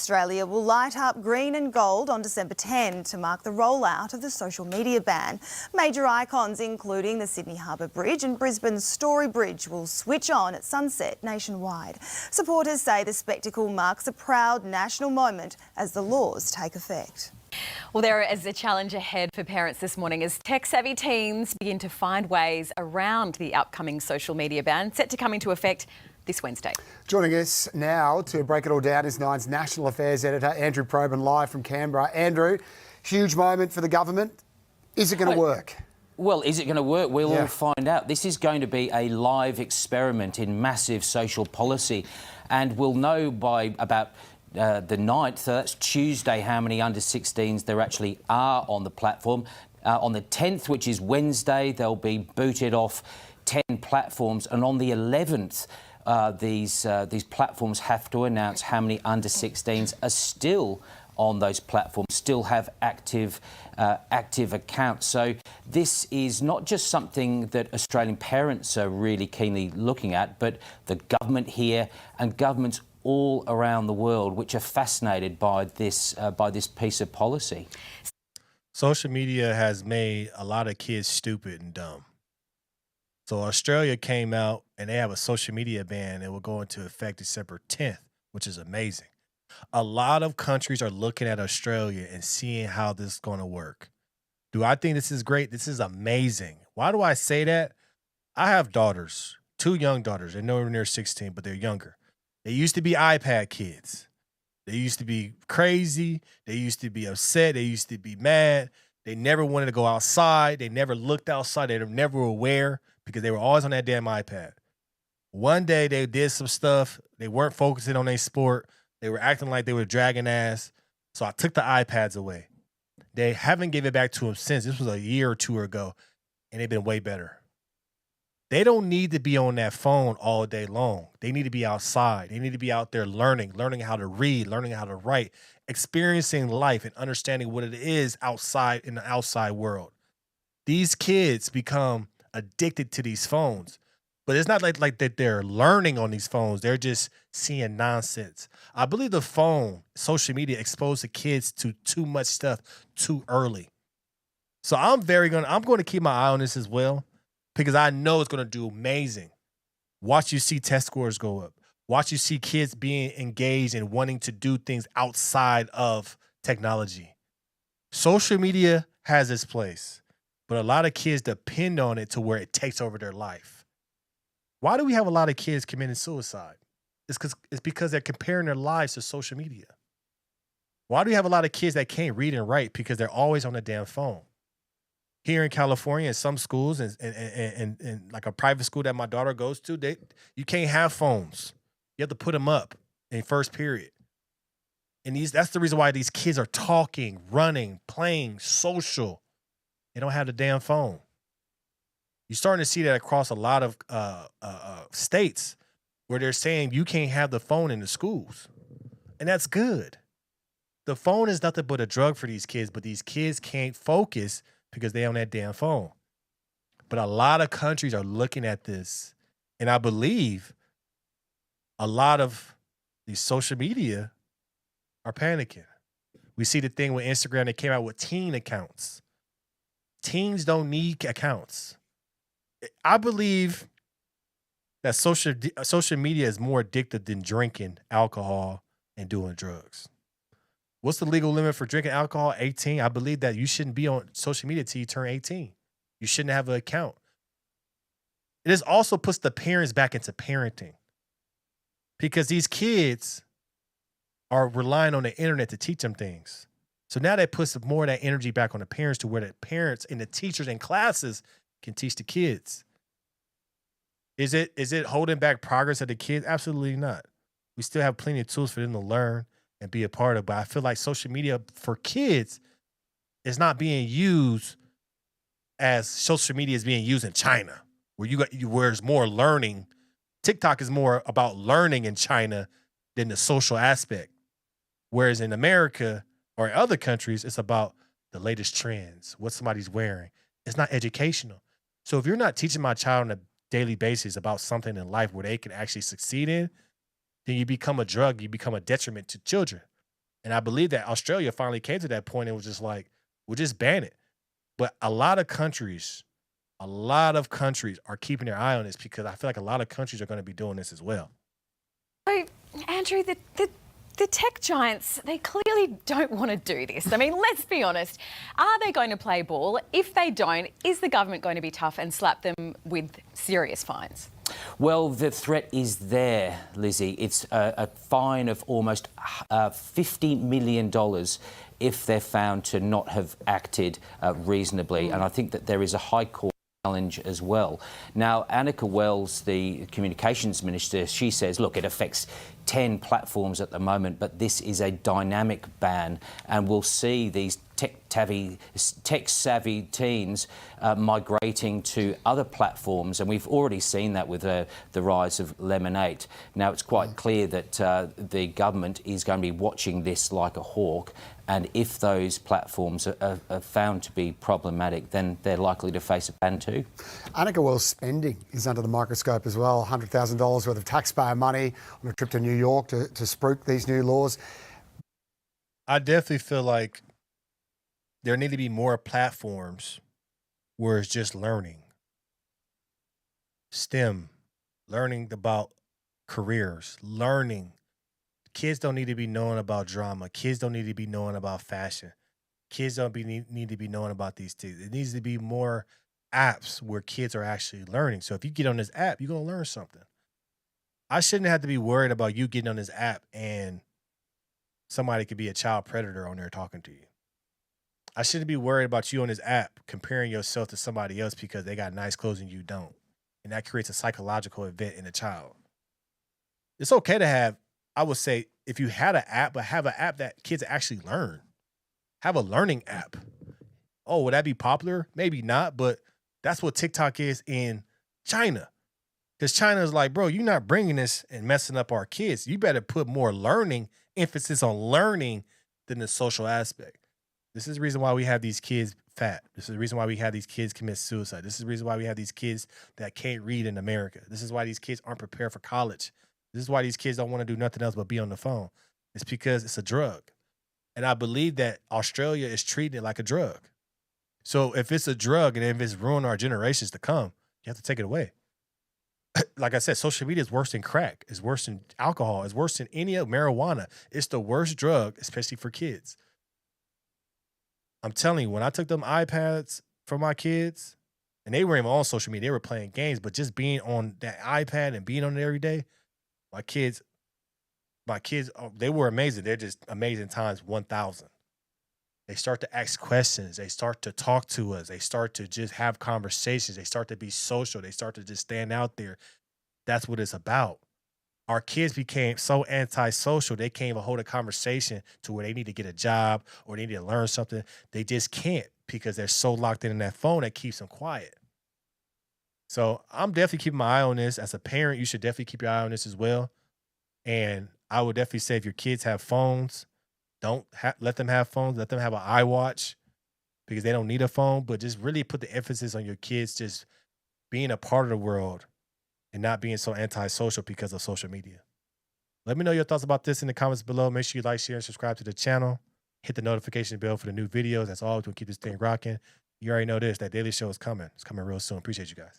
Australia will light up green and gold on December 10 to mark the rollout of the social media ban. Major icons including the Sydney Harbour Bridge and Brisbane's Story Bridge will switch on at sunset nationwide. Supporters say the spectacle marks a proud national moment as the laws take effect. Well, there is a challenge ahead for parents this morning as tech-savvy teens begin to find ways around the upcoming social media ban set to come into effect this Wednesday. Joining us now to break it all down is Nine's National Affairs Editor, Andrew Probyn, live from Canberra. Andrew, huge moment for the government. Is it going to work? Well, is it going to work? We'll all find out. This is going to be a live experiment in massive social policy, and we'll know by about the 9th, so that's Tuesday, how many under-16s there actually are on the platform. On the 10th, which is Wednesday, they'll be booted off 10 platforms, and on the 11th, these platforms have to announce how many under-16s are still on those platforms, still have active accounts. So this is not just something that Australian parents are really keenly looking at, but the government here and governments all around the world, which are fascinated by this piece of policy. Social media has made a lot of kids stupid and dumb. So Australia came out and they have a social media ban that will go into effect December 10th, which is amazing. A lot of countries are looking at Australia and seeing how this is going to work. Do I think this is great? This is amazing. Why do I say that? I have daughters, 2 young daughters. They're nowhere near 16, but they're younger. They used to be iPad kids. They used to be crazy. They used to be upset. They used to be mad. They never wanted to go outside. They never looked outside. They were never aware because they were always on that damn iPad. One day they did some stuff. They weren't focusing on their sport. They were acting like they were dragging ass. So I took the iPads away. They haven't given it back to them since. This was a year or 2 ago, and they've been way better. They don't need to be on that phone all day long. They need to be outside. They need to be out there learning how to read, learning how to write, experiencing life and understanding what it is outside in the outside world. These kids become addicted to these phones, but it's not like that they're learning on these phones. They're just seeing nonsense. I believe the phone, social media, exposed the kids to too much stuff too early. So I'm going to keep my eye on this as well, because I know it's going to do amazing. Watch you see test scores go up. Watch you see kids being engaged and wanting to do things outside of technology. Social media has its place, but a lot of kids depend on it to where it takes over their life. Why do we have a lot of kids committing suicide? It's because they're comparing their lives to social media. Why do we have a lot of kids that can't read and write? Because they're always on the damn phone. Here in California, in some schools, and like a private school that my daughter goes to, you can't have phones. You have to put them up in first period. And that's the reason why these kids are talking, running, playing, social. They don't have the damn phone. You're starting to see that across a lot of states where they're saying you can't have the phone in the schools. And that's good. The phone is nothing but a drug for these kids, but these kids can't focus because they're on that damn phone. But a lot of countries are looking at this, and I believe a lot of these social media are panicking. We see the thing with Instagram that came out with teen accounts. Teens don't need accounts. I believe that social media is more addictive than drinking alcohol and doing drugs. What's the legal limit for drinking alcohol? 18. I believe that you shouldn't be on social media till you turn 18. You shouldn't have an account. It also puts the parents back into parenting, because these kids are relying on the internet to teach them things. So now that puts more of that energy back on the parents, to where the parents and the teachers and classes can teach the kids. Is it holding back progress of the kids? Absolutely not. We still have plenty of tools for them to learn and be a part of. But I feel like social media for kids is not being used as social media is being used in China, where it's more learning. TikTok is more about learning in China than the social aspect. Whereas in America or in other countries, it's about the latest trends, what somebody's wearing. It's not educational. So if you're not teaching my child on a daily basis about something in life where they can actually succeed in, then you become a drug, you become a detriment to children. And I believe that Australia finally came to that point and was just like, we'll just ban it. But a lot of countries are keeping their eye on this because I feel like a lot of countries are going to be doing this as well. So, Andrew, the tech giants, they clearly don't want to do this. I mean, let's be honest. Are they going to play ball? If they don't, is the government going to be tough and slap them with serious fines? Well, the threat is there, Lizzie. It's a fine of almost $50 million if they're found to not have acted reasonably. And I think that there is a High Court challenge as well. Now, Annika Wells, the communications minister, she says, look, it affects 10 platforms at the moment, but this is a dynamic ban, and we'll see these tech-savvy teens migrating to other platforms, and we've already seen that with the rise of Lemonade. Now, it's quite clear that the government is going to be watching this like a hawk, and if those platforms are found to be problematic, then they're likely to face a ban too. Annika Wells' spending is under the microscope as well. $100,000 worth of taxpayer money on a trip to New York to spruik these new laws. I definitely feel like there need to be more platforms where it's just learning. STEM, learning about careers, learning. Kids don't need to be knowing about drama. Kids don't need to be knowing about fashion. Kids don't need to be knowing about these things. It needs to be more apps where kids are actually learning. So if you get on this app, you're going to learn something. I shouldn't have to be worried about you getting on this app and somebody could be a child predator on there talking to you. I shouldn't be worried about you on this app comparing yourself to somebody else because they got nice clothes and you don't. And that creates a psychological event in a child. It's okay to have, I would say, if you had an app, but have an app that kids actually learn. Have a learning app. Oh, would that be popular? Maybe not, but that's what TikTok is in China. Because China is like, bro, you're not bringing this and messing up our kids. You better put more learning, emphasis on learning than the social aspect. This is the reason why we have these kids fat. This is the reason why we have these kids commit suicide. This is the reason why we have these kids that can't read in America. This is why these kids aren't prepared for college. This is why these kids don't want to do nothing else but be on the phone. It's because it's a drug. And I believe that Australia is treating it like a drug. So if it's a drug and if it's ruining our generations to come, you have to take it away. Like I said, social media is worse than crack. It's worse than alcohol. It's worse than any of marijuana. It's the worst drug, especially for kids. I'm telling you, when I took them iPads for my kids, and they weren't even on social media, they were playing games, but just being on that iPad and being on it every day, my kids, they were amazing. They're just amazing times 1,000. They start to ask questions. They start to talk to us. They start to just have conversations. They start to be social. They start to just stand out there. That's what it's about. Our kids became so antisocial, they can't even hold a conversation to where they need to get a job or they need to learn something. They just can't because they're so locked in that phone that keeps them quiet. So I'm definitely keeping my eye on this. As a parent, you should definitely keep your eye on this as well. And I would definitely say if your kids have phones, don't let them have phones. Let them have an iWatch because they don't need a phone. But just really put the emphasis on your kids just being a part of the world and not being so antisocial because of social media. Let me know your thoughts about this in the comments below. Make sure you like, share, and subscribe to the channel. Hit the notification bell for the new videos. That's all to keep this thing rocking. You already know this. That daily show is coming. It's coming real soon. Appreciate you guys.